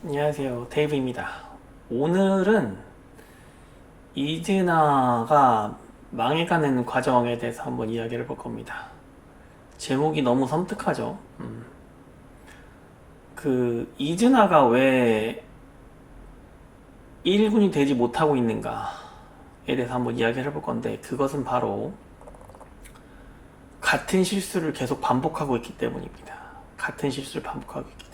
안녕하세요. 데이브입니다. 오늘은 이즈나가 망해가는 과정에 대해서 한번 이야기를 해볼 겁니다. 제목이 너무 섬뜩하죠? 이즈나가 왜 1군이 되지 못하고 있는가에 대해서 한번 이야기를 해볼 건데, 그것은 바로 같은 실수를 계속 반복하고 있기 때문입니다. 같은 실수를 반복하고 있기 때문에.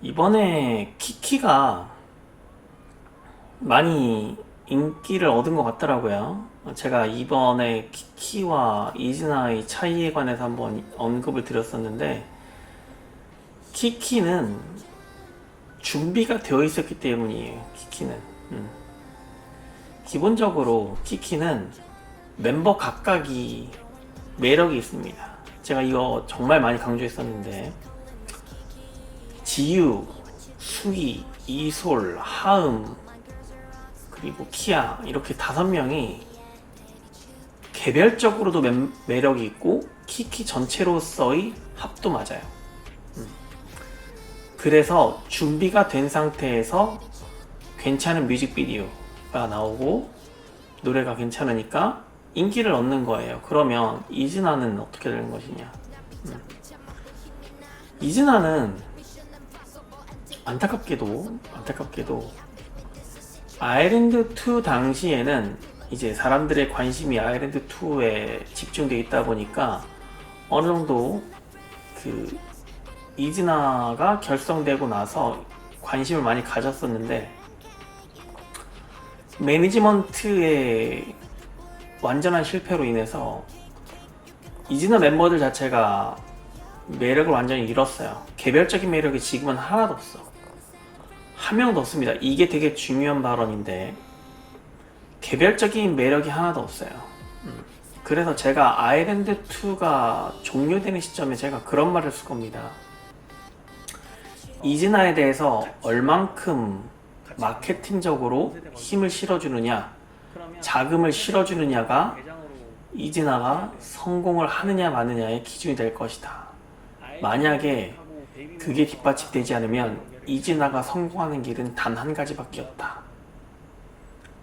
이번에 키키가 많이 인기를 얻은 것 같더라고요. 제가 이번에 키키와 이즈나의 차이에 관해서 한번 언급을 드렸었는데, 키키는 준비가 되어 있었기 때문이에요. 키키는 기본적으로 키키는 멤버 각각이 매력이 있습니다. 제가 이거 정말 많이 강조했었는데, 지유, 수희, 이솔, 하음, 그리고 키아, 이렇게 5명이 개별적으로도 매력이 있고 키키 전체로서의 합도 맞아요. 그래서 준비가 된 상태에서 괜찮은 뮤직비디오가 나오고 노래가 괜찮으니까 인기를 얻는 거예요. 그러면 이즈나는 어떻게 되는 것이냐? 이즈나는 안타깝게도 아일랜드 2 당시에는 이제 사람들의 관심이 아일랜드 2에 집중되어 있다 보니까 어느 정도 그 이즈나가 결성되고 나서 관심을 많이 가졌었는데, 매니지먼트의 완전한 실패로 인해서 이즈나 멤버들 자체가 매력을 완전히 잃었어요. 개별적인 매력이 지금은 하나도 없어. 한 명도 없습니다. 이게 되게 중요한 발언인데, 개별적인 매력이 하나도 없어요. 그래서 제가 아일랜드 2가 종료되는 시점에 제가 그런 말을 쓸 겁니다. 이즈나에 대해서 얼만큼 마케팅적으로 힘을 실어주느냐, 자금을 실어주느냐가 이즈나가 성공을 하느냐 마느냐의 기준이 될 것이다. 만약에 그게 뒷받침되지 않으면 이즈나가 성공하는 길은 단 한 가지밖에 없다.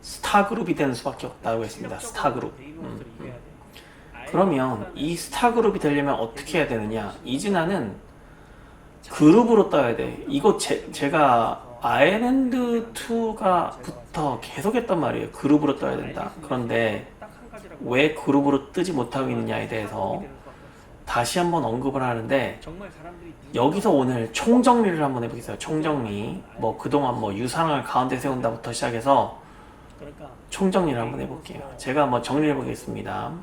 스타그룹이 되는 수밖에 없다고 했습니다. 스타그룹. 그러면 이 스타그룹이 되려면 어떻게 해야 되느냐? 이즈나는 그룹으로 떠야 돼. 이거 제가 아일랜드 2가 부터 계속 했단 말이에요. 그룹으로 떠야 된다. 그런데 왜 그룹으로 뜨지 못하고 있느냐에 대해서 다시 한번 언급을 하는데, 여기서 오늘 총정리를 한번 해보겠어요. 총정리. 뭐 그동안 뭐 유상을 가운데 세운다부터 시작해서 총정리를 한번 해볼게요. 제가 한번 정리해 보겠습니다.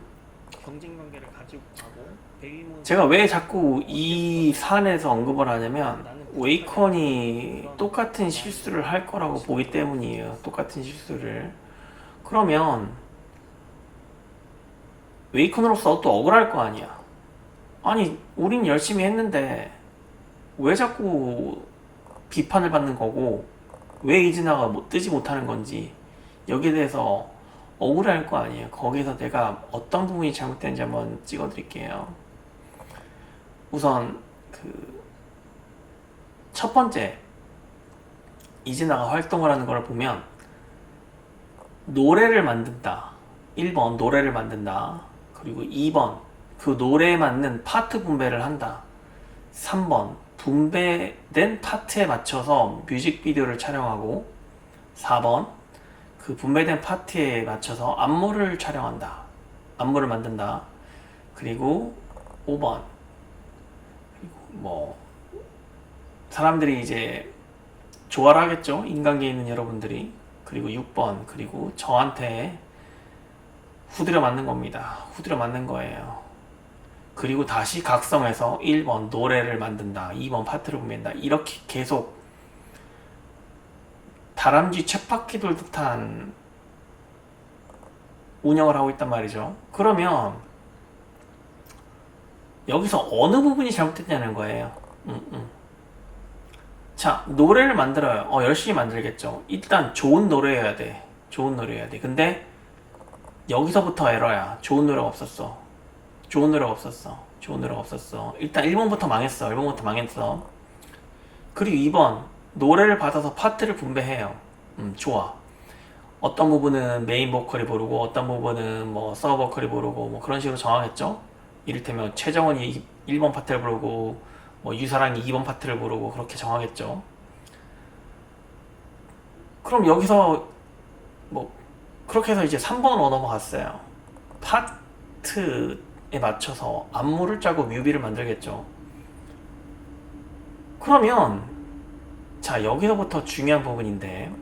제가 왜 자꾸 이 사안에서 언급을 하냐면, 웨이컨이 똑같은 실수를 할 거라고 보기 때문이에요. 똑같은 실수를. 그러면 웨이컨으로서 또 억울할 거 아니야. 아니, 우린 열심히 했는데 왜 자꾸 비판을 받는 거고, 왜 이즈나가 뜨지 못하는 건지, 여기에 대해서 억울할 거 아니에요. 거기서 내가 어떤 부분이 잘못되는지 한번 찍어 드릴게요. 우선 첫 번째, 이즈나가 활동을 하는 걸 보면 노래를 만든다. 1번 노래를 만든다. 그리고 2번 그 노래에 맞는 파트 분배를 한다. 3번 분배된 파트에 맞춰서 뮤직비디오를 촬영하고, 4번 그 분배된 파트에 맞춰서 안무를 촬영한다. 안무를 만든다. 그리고 5번, 그리고 뭐 사람들이 이제 좋아를 하겠죠. 인간계에 있는 여러분들이. 그리고 6번, 그리고 저한테 후드려 맞는 겁니다. 후드려 맞는 거예요. 그리고 다시 각성해서 1번 노래를 만든다, 2번 파트를 분배한다. 이렇게 계속 다람쥐 쳇바퀴 돌 듯한 운영을 하고 있단 말이죠. 그러면 여기서 어느 부분이 잘못됐냐는 거예요. 자, 노래를 만들어요. 열심히 만들겠죠. 일단 좋은 노래여야 돼. 좋은 노래여야 돼. 근데 여기서부터 에러야. 좋은 노래가 없었어. 좋은 노래가 없었어. 일단 1번부터 망했어. 그리고 2번 노래를 받아서 파트를 분배해요. 좋아. 어떤 부분은 메인 보컬이 부르고 어떤 부분은 뭐 서브 보컬이 부르고 뭐 그런 식으로 정하겠죠. 이를테면 최정원이 1번 파트를 부르고 뭐 유사랑이 2번 파트를 부르고 그렇게 정하겠죠. 그럼 여기서 뭐 그렇게 해서 이제 3번으로 넘어갔어요. 파트에 맞춰서 안무를 짜고 뮤비를 만들겠죠. 그러면 자, 여기서부터 중요한 부분인데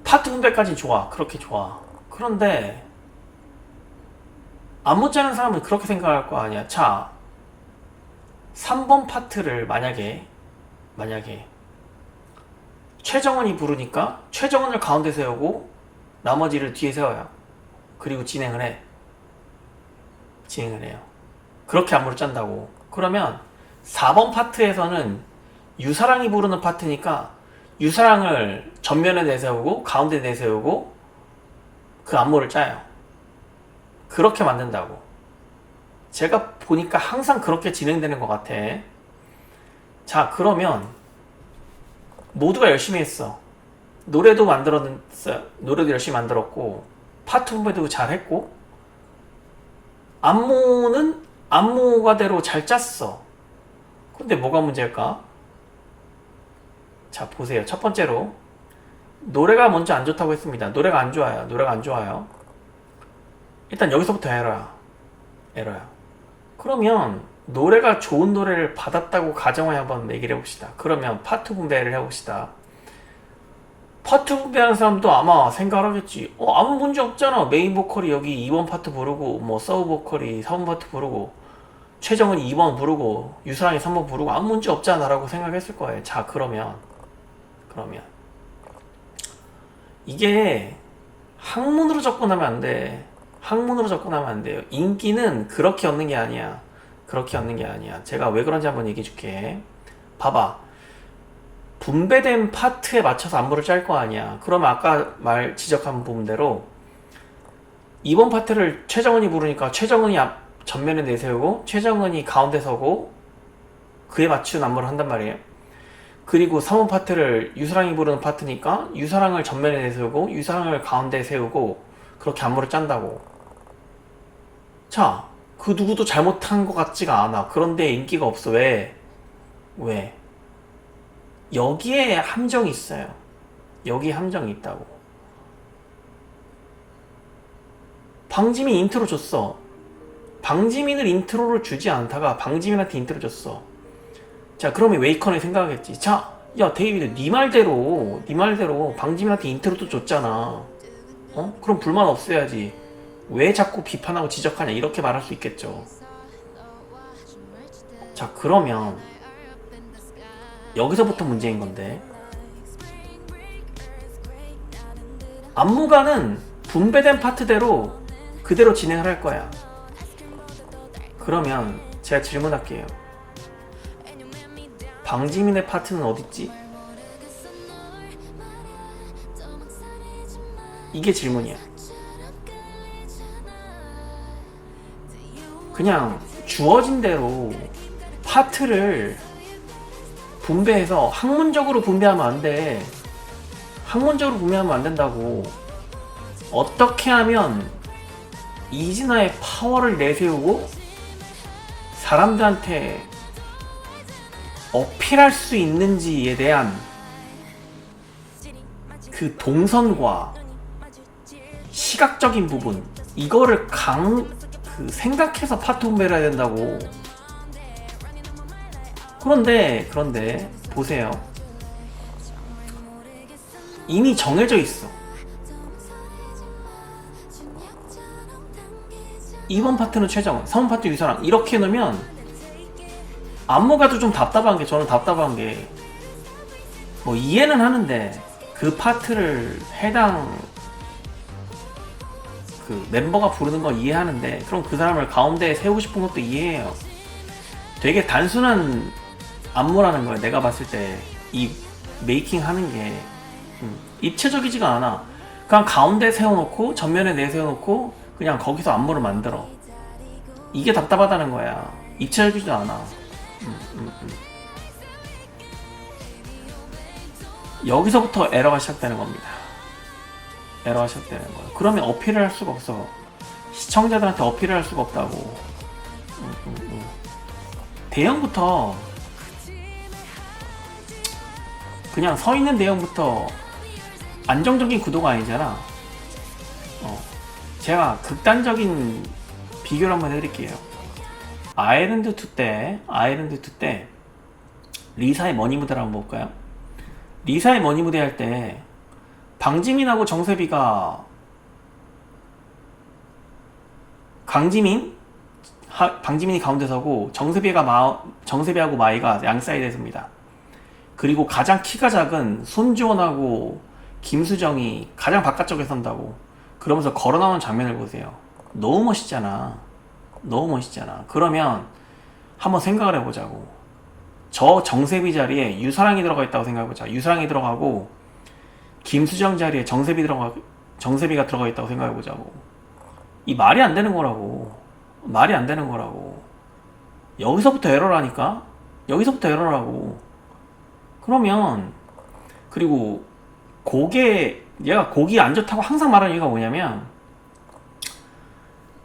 파트 분배까지 좋아. 그렇게 좋아. 그런데 안무 짜는 사람은 그렇게 생각할 거 아니야. 자, 3번 파트를 만약에 최정원이 부르니까 최정원을 가운데 세우고 나머지를 뒤에 세워요. 그리고 진행을 해요. 그렇게 안무를 짠다고. 그러면 4번 파트에서는 유사랑이 부르는 파트니까 유사랑을 전면에 내세우고 가운데 내세우고 그 안무를 짜요. 그렇게 만든다고. 제가 보니까 항상 그렇게 진행되는 것 같아. 자, 그러면 모두가 열심히 했어. 노래도 열심히 만들었고 파트 분배도 잘했고 안무는 안무가대로 잘 짰어. 근데 뭐가 문제일까? 자, 보세요. 첫 번째로 노래가 먼저 안 좋다고 했습니다. 노래가 안 좋아요. 일단 여기서부터 에러야. 그러면 노래가 좋은 노래를 받았다고 가정을 한번 얘기를 해봅시다. 그러면 파트 분배를 해봅시다. 파트 분배하는 사람도 아마 생각을 하겠지. 아무 문제 없잖아. 메인 보컬이 여기 2번 파트 부르고 뭐 서브 보컬이 3번 파트 부르고 최정은이 2번 부르고 유사랑이 3번 부르고 아무 문제 없잖아 라고 생각했을 거예요. 자, 그러면 이게 학문으로 접근하면 안 돼. 인기는 그렇게 얻는 게 아니야. 제가 왜 그런지 한번 얘기해 줄게. 봐봐. 분배된 파트에 맞춰서 안무를 짤 거 아니야. 그러면 아까 지적한 부분대로 2번 파트를 최정은이 부르니까 최정은이 전면에 내세우고 최정은이 가운데 서고 그에 맞춘 안무를 한단 말이에요. 그리고 3번 파트를 유사랑이 부르는 파트니까 유사랑을 전면에 내세우고 유사랑을 가운데 세우고 그렇게 안무를 짠다고. 자, 그 누구도 잘못한 것 같지가 않아. 그런데 인기가 없어. 왜? 여기에 함정이 있어요. 여기에 함정이 있다고. 방지민 인트로 줬어. 방지민을 인트로를 주지 않다가 방지민한테 인트로 줬어. 자, 그러면 웨이컨이 생각하겠지. 자, 야 데이비드, 네 말대로 방지민한테 인트로도 줬잖아. 그럼 불만 없어야지. 왜 자꾸 비판하고 지적하냐, 이렇게 말할 수 있겠죠. 자, 그러면 여기서부터 문제인 건데, 안무가는 분배된 파트대로 그대로 진행을 할 거야. 그러면 제가 질문할게요. 방지민의 파트는 어딨지? 이게 질문이야. 그냥 주어진 대로 파트를 분배해서 학문적으로 분배하면 안 돼. 학문적으로 분배하면 안 된다고. 어떻게 하면 이진아의 파워를 내세우고 사람들한테 어필할 수 있는지에 대한 그 동선과 시각적인 부분, 이거를 생각해서 파트 분배를 해야 된다고. 그런데 보세요. 이미 정해져 있어. 2번 파트는 최정원, 3번 파트 유사랑, 이렇게 해놓으면 안무가도 좀 답답한 게, 저는 답답한 게, 뭐 이해는 하는데 그 파트를 해당 그 멤버가 부르는 거 이해하는데, 그럼 그 사람을 가운데에 세우고 싶은 것도 이해해요. 되게 단순한 안무라는 거예요. 내가 봤을 때 이 메이킹 하는 게 입체적이지가 않아. 그냥 가운데 세워놓고 전면에 내세워놓고 그냥 거기서 안무를 만들어. 이게 답답하다는 거야. 입체적이지도 않아. 여기서부터 에러가 시작되는 겁니다. 에러가 시작되는 거예요. 그러면 어필을 할 수가 없어. 시청자들한테 어필을 할 수가 없다고. 대형부터 그냥 서 있는 대형부터 안정적인 구도가 아니잖아. 제가 극단적인 비교를 한번 해드릴게요. 아일랜드 2 때 리사의 머니 무대를 한번 볼까요? 리사의 머니 무대 할 때 방지민하고 정세비가 방지민이 가운데 서고 정세비하고 마이가 양 사이드에 섭니다. 그리고 가장 키가 작은 손지원하고 김수정이 가장 바깥쪽에 선다고. 그러면서 걸어 나오는 장면을 보세요. 너무 멋있잖아. 너무 멋있잖아. 그러면 한번 생각을 해보자고. 저 정세비 자리에 유사랑이 들어가 있다고 생각해보자. 유사랑이 들어가고 김수정 자리에 정세비가 들어가 있다고 생각해보자고. 이 말이 안 되는 거라고. 말이 안 되는 거라고. 여기서부터 에러라니까? 여기서부터 에러라고. 그러면, 그리고 얘가 곡이 안 좋다고 항상 말하는 이유가 뭐냐면,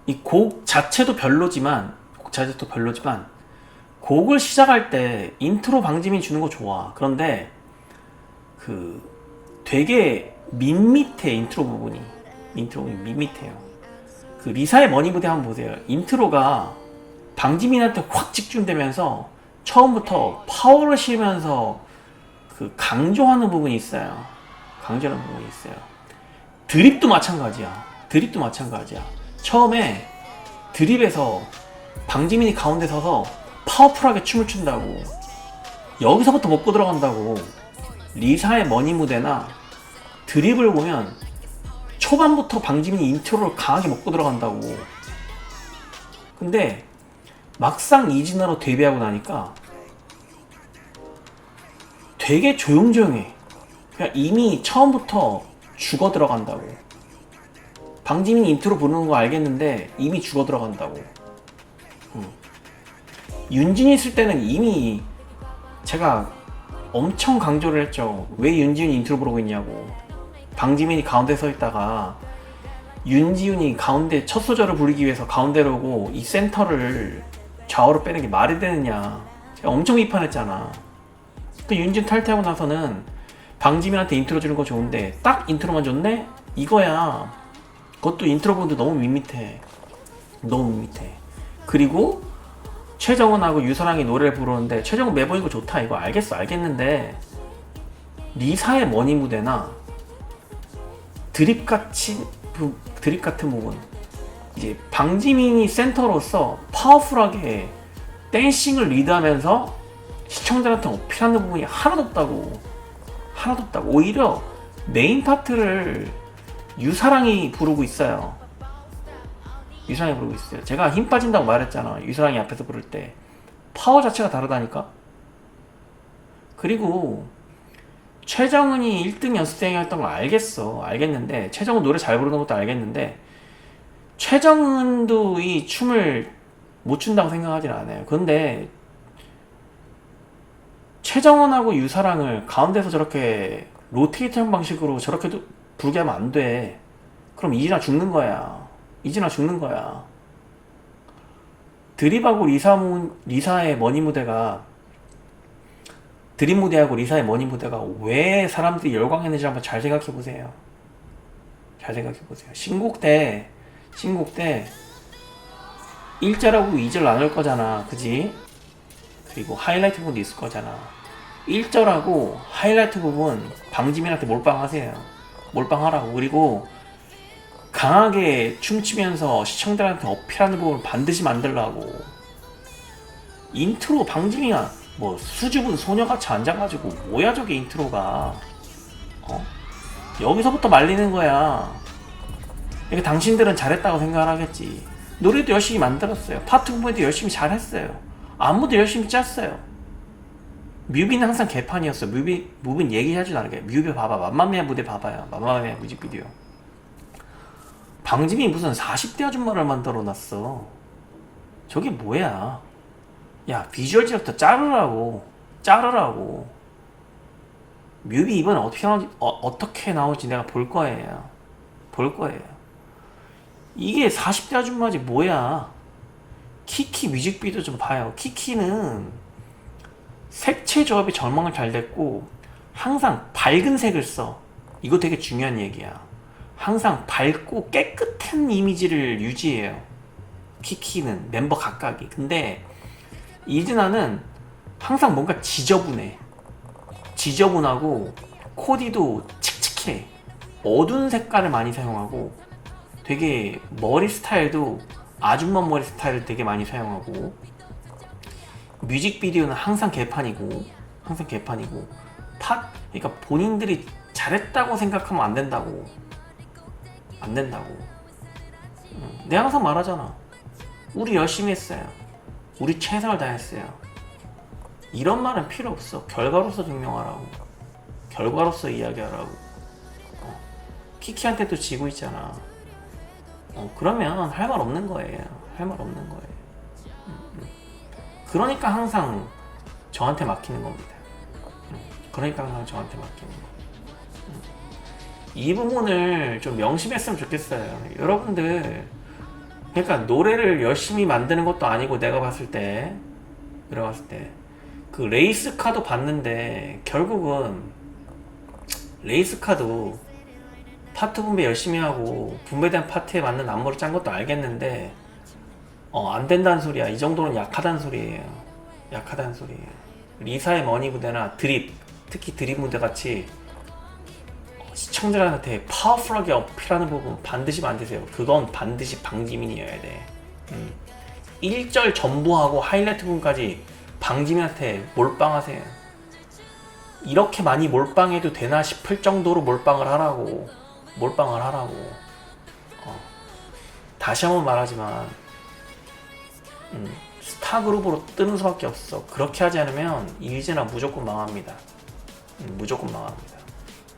이 곡 자체도 별로지만, 곡을 시작할 때 인트로 방지민 주는 거 좋아. 그런데 되게 밋밋해. 인트로 부분이 밋밋해요. 리사의 머니 무대 한번 보세요. 인트로가 방지민한테 확 집중되면서 처음부터 파워를 실으면서 강조하는 부분이 있어요. 드립도 마찬가지야. 처음에 드립에서 방지민이 가운데 서서 파워풀하게 춤을 춘다고. 여기서부터 먹고 들어간다고. 리사의 머니 무대나 드립을 보면 초반부터 방지민이 인트로를 강하게 먹고 들어간다고. 근데 막상 이진아로 데뷔하고 나니까 되게 조용조용해. 그냥 이미 처음부터 죽어 들어간다고. 방지민이 인트로 부르는 거 알겠는데 이미 죽어 들어간다고. 윤진이 있을 때는 이미 제가 엄청 강조를 했죠. 왜 윤지훈이 인트로 부르고 있냐고. 방지민이 가운데 서 있다가 윤지훈이 가운데 첫 소절을 부르기 위해서 가운데로 오고 이 센터를 좌우로 빼는 게 말이 되느냐. 제가 엄청 비판했잖아. 윤지훈 탈퇴하고 나서는 방지민한테 인트로 주는 거 좋은데 딱 인트로만 줬네? 이거야. 그것도 인트로 부분도 너무 밋밋해. 그리고 최정은하고 유사랑이 노래를 부르는데 최정은 매번 이거 좋다. 이거 알겠는데 리사의 머니 무대나 드립 같은 부분, 이제 방지민이 센터로서 파워풀하게 댄싱을 리드하면서 시청자한테 어필하는 부분이 하나도 없다고. 오히려 메인 파트를 유사랑이 부르고 있어요. 제가 힘 빠진다고 말했잖아. 유사랑이 앞에서 부를 때 파워 자체가 다르다니까. 그리고 최정은이 1등 연습생이었던 걸 알겠는데 최정은 노래 잘 부르는 것도 알겠는데 최정은도 이 춤을 못 춘다고 생각하진 않아요. 근데 최정은하고 유사랑을 가운데서 저렇게 로테이션 방식으로 저렇게도 부르게 하면 안 돼. 그럼 이진아 죽는 거야. 드립하고 리사의 머니 무대가 드림 무대하고 리사의 머니 무대가 왜 사람들이 열광했는지 한번 잘 생각해보세요. 신곡 때 1절하고 2절 나눌 거잖아. 그지? 그리고 하이라이트 부분도 있을 거잖아. 1절하고 하이라이트 부분 방지민한테 몰빵하라고. 그리고 강하게 춤추면서 시청자들한테 어필하는 부분을 반드시 만들라고. 인트로 방지민아 뭐 수줍은 소녀같이 앉아가지고 뭐야 저게 인트로가. 여기서부터 말리는 거야. 이게 당신들은 잘했다고 생각을 하겠지. 노래도 열심히 만들었어요. 파트 부분도 열심히 잘했어요. 안무도 열심히 짰어요. 뮤비는 항상 개판이었어. 뮤비는 얘기하지도 않게. 뮤비 봐봐. 맘마미아 무대 봐봐요. 맘마미아 뮤직비디오. 방지민이 무슨 40대 아줌마를 만들어놨어. 저게 뭐야. 야, 비주얼 디렉터 자르라고. 뮤비 이번에 어떻게 나올지 내가 볼 거예요. 이게 40대 아줌마지 뭐야. 키키 뮤직비디오 좀 봐요. 키키는 색채 조합이 절망을 잘 됐고 항상 밝은 색을 써. 이거 되게 중요한 얘기야. 항상 밝고 깨끗한 이미지를 유지해요. 키키는 멤버 각각이. 근데 이즈나는 항상 뭔가 지저분하고 코디도 칙칙해. 어두운 색깔을 많이 사용하고 되게 머리 스타일도 아줌마 머리 스타일을 되게 많이 사용하고 뮤직비디오는 항상 개판이고 그러니까 본인들이 잘했다고 생각하면 안 된다고. 내가 항상 말하잖아. 우리 열심히 했어요. 우리 최선을 다했어요. 이런 말은 필요 없어. 결과로서 증명하라고. 결과로서 이야기하라고. 키키한테도 지고 있잖아. 그러면 할 말 없는 거예요. 그러니까 항상 저한테 맡기는 겁니다. 이 부분을 좀 명심했으면 좋겠어요. 여러분들, 그러니까 노래를 열심히 만드는 것도 아니고 내가 봤을 때 그 레이스카도 봤는데 결국은 레이스카도 파트 분배 열심히 하고 분배된 파트에 맞는 안무를 짠 것도 알겠는데 안 된다는 소리야. 이 정도는 약하다는 소리예요. 리사의 머니 무대나 드립, 특히 드립 무대 같이 시청자들한테 파워풀하게 어필하는 부분 반드시 만드세요. 그건 반드시 방지민이어야 돼. 1절 전부하고 하이라이트 부분까지 방지민한테 몰빵하세요. 이렇게 많이 몰빵해도 되나 싶을 정도로 몰빵을 하라고. 다시 한번 말하지만 스타 그룹으로 뜨는 수밖에 없어. 그렇게 하지 않으면 이진아 무조건 망합니다.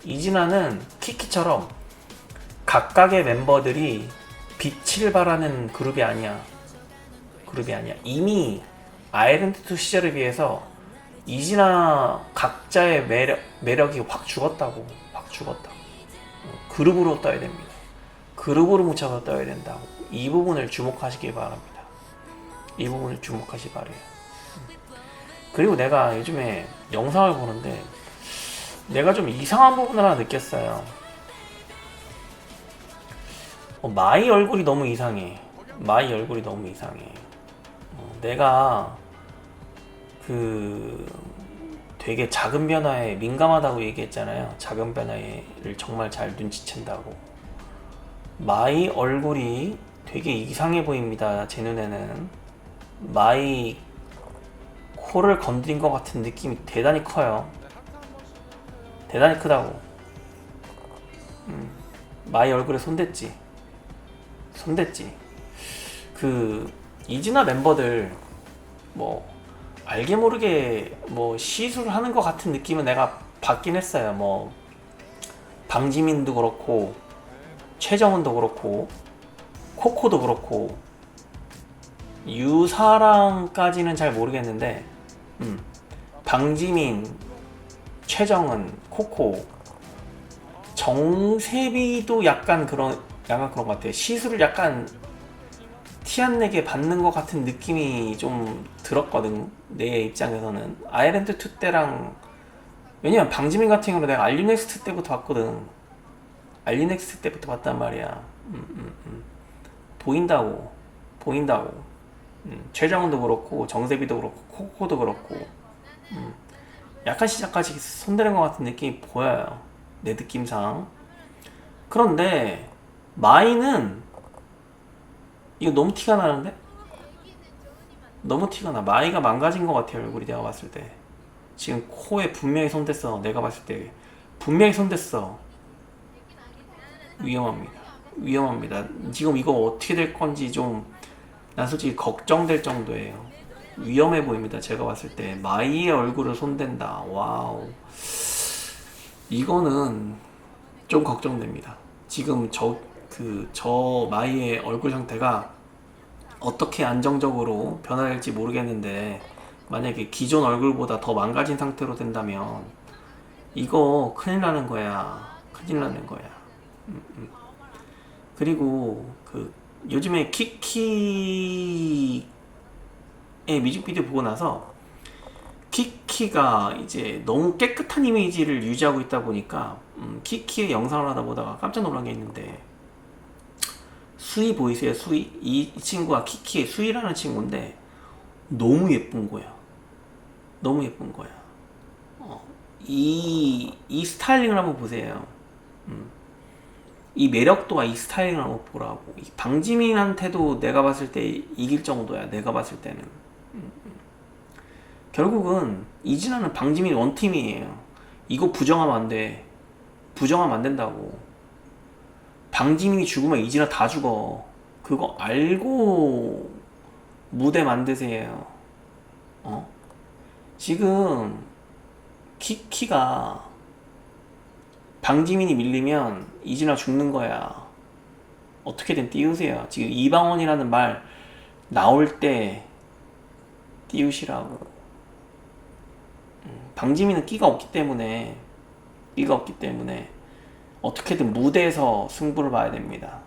이진아는 키키처럼 각각의 멤버들이 빛을 발하는 그룹이 아니야. 이미 아이랜드2 시절에 비해서 이진아 각자의 매력이 확 죽었다고. 그룹으로 떠야 됩니다. 그룹으로 뭉쳐서 떠야 된다고. 이 부분을 주목하시기 바랍니다. 그리고 내가 요즘에 영상을 보는데 내가 좀 이상한 부분을 하나 느꼈어요. 마이 얼굴이 너무 이상해. 내가 되게 작은 변화에 민감하다고 얘기했잖아요. 작은 변화를 정말 잘 눈치챈다고. 마이 얼굴이 되게 이상해 보입니다. 제 눈에는 마이 코를 건드린 것 같은 느낌이 대단히 커요. 대단히 크다고. 마이 얼굴에 손댔지. 이진아 멤버들 알게 모르게 시술하는 것 같은 느낌은 내가 받긴 했어요. 방지민도 그렇고 최정은도 그렇고 코코도 그렇고 유사랑까지는 잘 모르겠는데 방지민, 최정은, 코코, 정세비도 약간 그런 것 같아요. 시술을 약간 티 안 내게 받는 것 같은 느낌이 좀 들었거든. 내 입장에서는 아일랜드2 때랑, 왜냐면 방지민 같은 경우는 내가 알리넥스트 때부터 봤거든. 알리넥스트 때부터 봤단 말이야. 보인다고. 최정은도 그렇고 정세비도 그렇고 코코도 그렇고 약간 시작까지 손대는 것 같은 느낌이 보여요. 내 느낌상. 그런데 마이는 이거 너무 티가 나는데? 너무 티가 나. 마이가 망가진 것 같아요. 얼굴이 내가 봤을 때. 지금 코에 분명히 손댔어. 내가 봤을 때 분명히 손댔어. 위험합니다. 지금 이거 어떻게 될 건지 난 솔직히 걱정될 정도예요. 위험해 보입니다. 제가 봤을 때 마이의 얼굴을 손댄다. 와우. 이거는 좀 걱정됩니다. 지금 저 마이의 얼굴 상태가 어떻게 안정적으로 변화될지 모르겠는데 만약에 기존 얼굴보다 더 망가진 상태로 된다면 이거 큰일 나는 거야. 큰일 나는 거야. 그리고 그 요즘에 키키의 뮤직비디오 보고 나서 키키가 이제 너무 깨끗한 이미지를 유지하고 있다 보니까 키키의 영상을 하다 보다가 깜짝 놀란 게 있는데, 수이 보이세요? 수이? 이 친구가 키키의 수이라는 친구인데 너무 예쁜 거야. 너무 예쁜 거야. 이 스타일링을 한번 보세요. 이 매력도와 이 스타일링을 한번 보라고. 이 방지민한테도 내가 봤을 때 이길 정도야. 내가 봤을 때는. 결국은 이진아는 방지민 원팀이에요. 이거 부정하면 안 돼. 부정하면 안 된다고. 방지민이 죽으면 이진아 다 죽어. 그거 알고 무대 만드세요. 지금 키키가 방지민이 밀리면 이진아 죽는 거야. 어떻게든 띄우세요. 지금 이방원이라는 말 나올 때 띄우시라고. 방지민은 끼가 없기 때문에 어떻게든 무대에서 승부를 봐야 됩니다.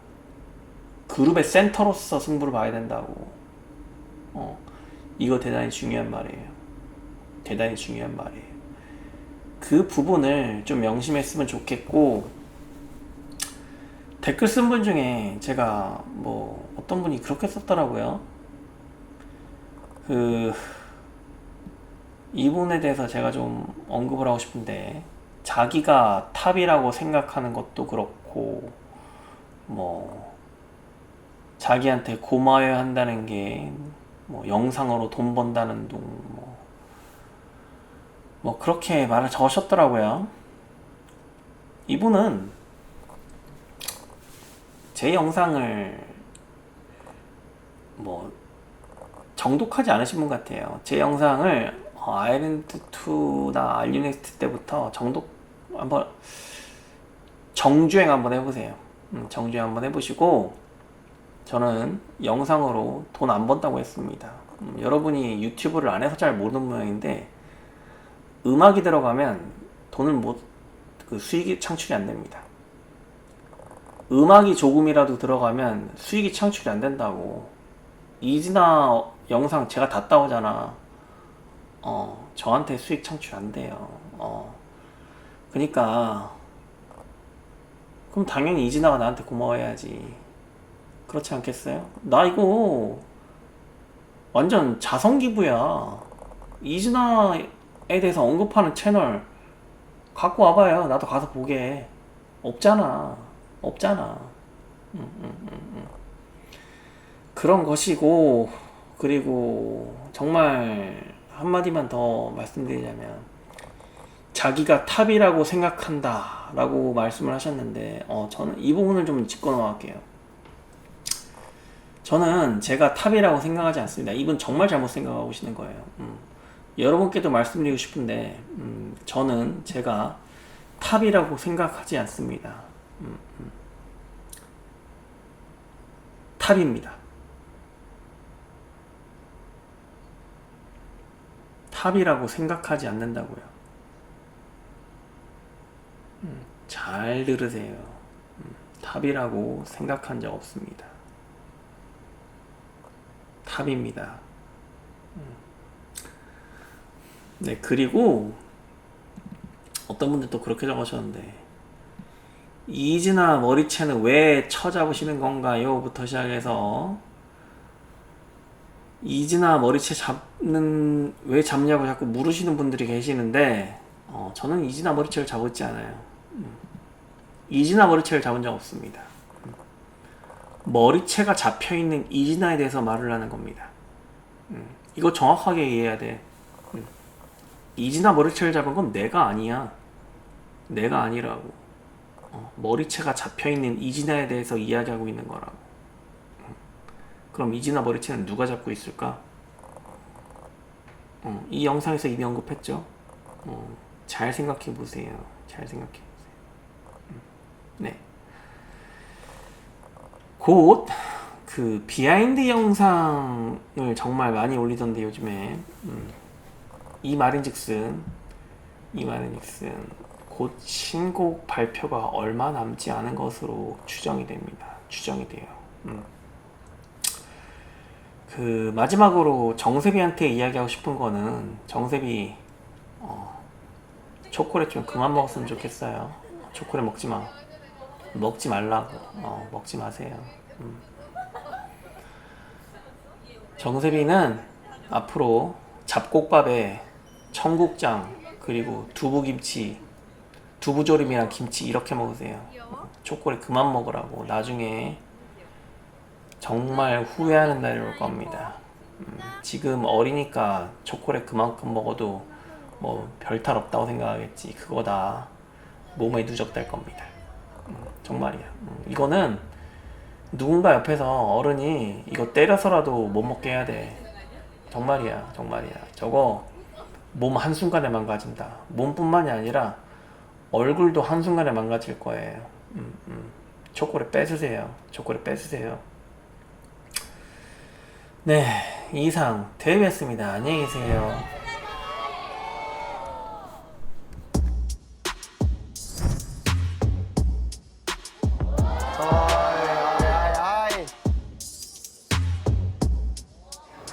그룹의 센터로서 승부를 봐야 된다고. 이거 대단히 중요한 말이에요. 대단히 중요한 말이에요. 그 부분을 좀 명심했으면 좋겠고, 댓글 쓴 분 중에 제가 뭐 어떤 분이 그렇게 썼더라고요. 이분에 대해서 제가 좀 언급을 하고 싶은데, 자기가 탑이라고 생각하는 것도 그렇고, 뭐 자기한테 고마워야 한다는 게 뭐 영상으로 돈 번다는 둥, 뭐 그렇게 말을 적으셨더라고요. 이분은 제 영상을 뭐 정독하지 않으신 분 같아요. 제 영상을 아일랜드2나 알리넥스트 때부터 정주행 한번 해보세요. 정주행 한번 해보시고, 저는 영상으로 돈 안 번다고 했습니다. 여러분이 유튜브를 안 해서 잘 모르는 모양인데, 음악이 들어가면 수익이 창출이 안 됩니다. 음악이 조금이라도 들어가면 수익이 창출이 안 된다고. 이진아 영상 제가 다 따오잖아. 저한테 수익 창출 안 돼요. 그러니까 그럼 당연히 이진아가 나한테 고마워해야지. 그렇지 않겠어요? 나 이거 완전 자성기부야. 이진아에 대해서 언급하는 채널 갖고 와봐요. 나도 가서 보게. 없잖아. 그런 것이고, 그리고 정말 한마디만 더 말씀드리자면, 자기가 탑이라고 생각한다 라고 말씀을 하셨는데, 저는 이 부분을 좀 짚고 넘어갈게요. 저는 제가 탑이라고 생각하지 않습니다. 이분 정말 잘못 생각하고 계시는 거예요. 여러분께도 말씀드리고 싶은데, 저는 제가 탑이라고 생각하지 않습니다. 탑입니다. 탑이라고 생각하지 않는다고요. 잘 들으세요. 탑이라고 생각한 적 없습니다. 탑입니다. 네, 그리고 어떤 분들 또 그렇게 적으셨는데, 이진아 머리채는 왜 쳐잡으시는 건가요? 부터 시작해서 이진아 머리채 왜 잡냐고 자꾸 물으시는 분들이 계시는데, 저는 이진아 머리채를 잡았지 않아요. 이진아 머리채를 잡은 적 없습니다. 머리채가 잡혀있는 이진아에 대해서 말을 하는 겁니다. 이거 정확하게 이해해야 돼. 이진아 머리채를 잡은 건 내가 아니야. 내가 아니라고. 머리채가 잡혀있는 이진아에 대해서 이야기하고 있는 거라고. 그럼 이진아 머리채는 누가 잡고 있을까? 이 영상에서 이미 언급했죠. 잘 생각해 보세요. 네. 곧 그 비하인드 영상을 정말 많이 올리던데 요즘에 이 말인즉슨 곧 신곡 발표가 얼마 남지 않은 것으로 추정이 됩니다. 추정이 돼요. 그 마지막으로 정세비한테 이야기하고 싶은 거는, 정세비 초콜릿 좀 그만 먹었으면 좋겠어요. 초콜릿 먹지 말라고. 먹지 마세요. 정세비는 앞으로 잡곡밥에 청국장, 그리고 두부김치, 두부조림이랑 김치 이렇게 먹으세요. 초콜릿 그만 먹으라고. 나중에 정말 후회하는 날이 올 겁니다. 지금 어리니까 초콜릿 그만큼 먹어도 뭐 별탈 없다고 생각하겠지. 그거 다 몸에 누적될 겁니다. 정말이야. 이거는 누군가 옆에서 어른이 이거 때려서라도 못 먹게 해야 돼. 정말이야. 저거 몸 한순간에 망가진다. 몸뿐만이 아니라 얼굴도 한순간에 망가질 거예요. 초콜릿 뺏으세요. 네, 이상 대회였습니다. 안녕히 계세요.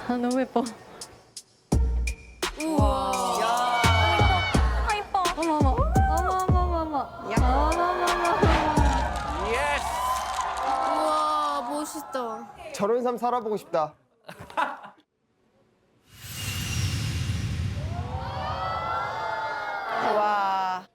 아 너무 예뻐. 우와. 아 예뻐. 어머머. 우와, 멋있다. 저런 삶 살아보고 싶다. 와.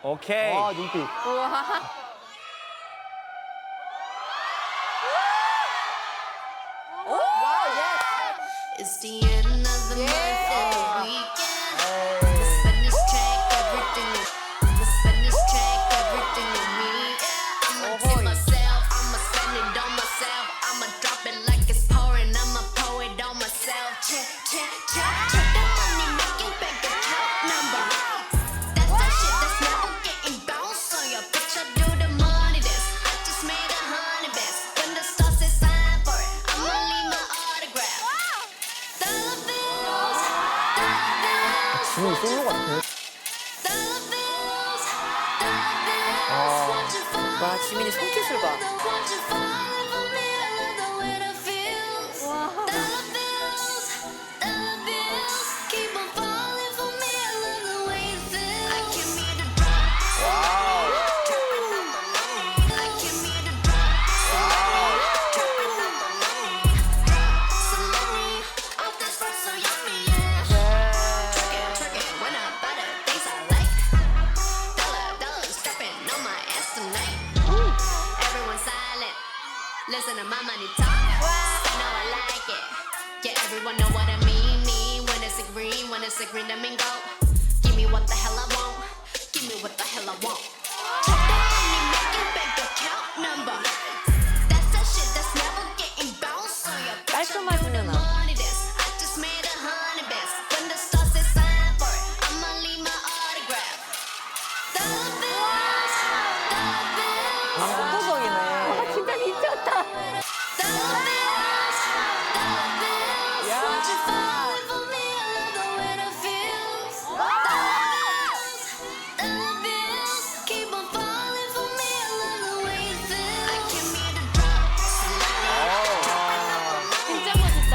오케이. 와, 눈빛. It's the end of the month and the weekend. I'ma spend this check, everything. I'ma spend this check, everything with me. Yeah, I'ma tip myself. I'ma spend it on myself. I'ma drop it like it's pouring. I'ma pour it on myself. Check, check, check, check the money making bank account number. That's that shit that's never getting bounced on your bitch. I do the money dance. I just made 100 bands. When the stars say sign for it, I'ma leave my autograph. Dollar bills, 지금 솔로 같아. dollar bills, dollar bills. Watch it fall. 와, 지민이 손기술 봐. Watch it fall for me. I love the way that feels. Dollar bills, dollar bills. Keep on falling for me. I love the way it feels. I came here to drop. Tripping on my money. I came here to drop. Tripping on my money. Some money off this road so yummy, yeah. Twerk it when I buy the things I like. Dollars dropping on my ass tonight. Everyone silent. Listen to my money talk. Spend how I like it. Yeah, everyone know what I mean. When it's a green, that mean go. Give me what the hell I want. Give me what the hell I want. Check the money making bank account number. That's that shit that's never getting bounced on your bitch. I do the 깔끔하시려나? money dance. I just made 100 bands. When the stars say sign for it, I'ma leave my autograph. Dollar bills, dollar bills. 압도적이네. 진짜 미쳤다. Dollar bills, dollar bills. Watch it falling for me. I love the way that feels. Dollar bills, keep on falling for me. I love the way it feels. I came here to drop some money, dropping on my money. 진짜 멋있다.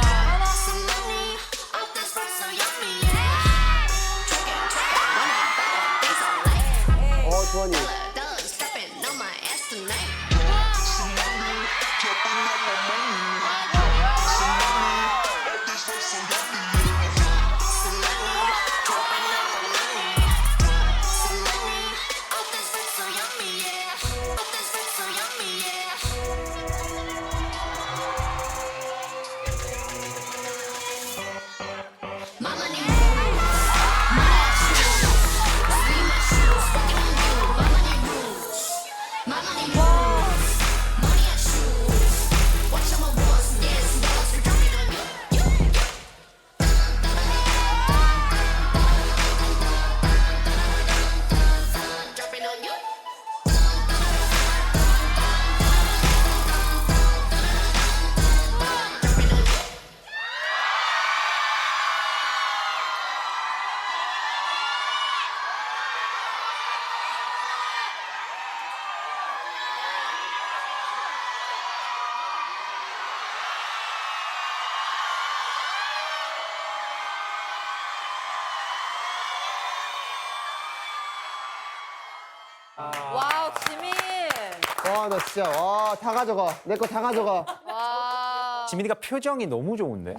Some money off this road so yummy, yeah. Twerk it when I buy the things I like. 주환이. Dollars dropping on my ass tonight. Some money dropping on my money. Some money off this road so yummy, yeah. Off this road so yummy, yeah. My money moves, my shoes, see my shoes, fucking on you. My money moves, my money moves. 와우, 지민. 와, 나 진짜, 와, 다 가져가. 내 거 다 가져가. 와. 지민이가 표정이 너무 좋은데?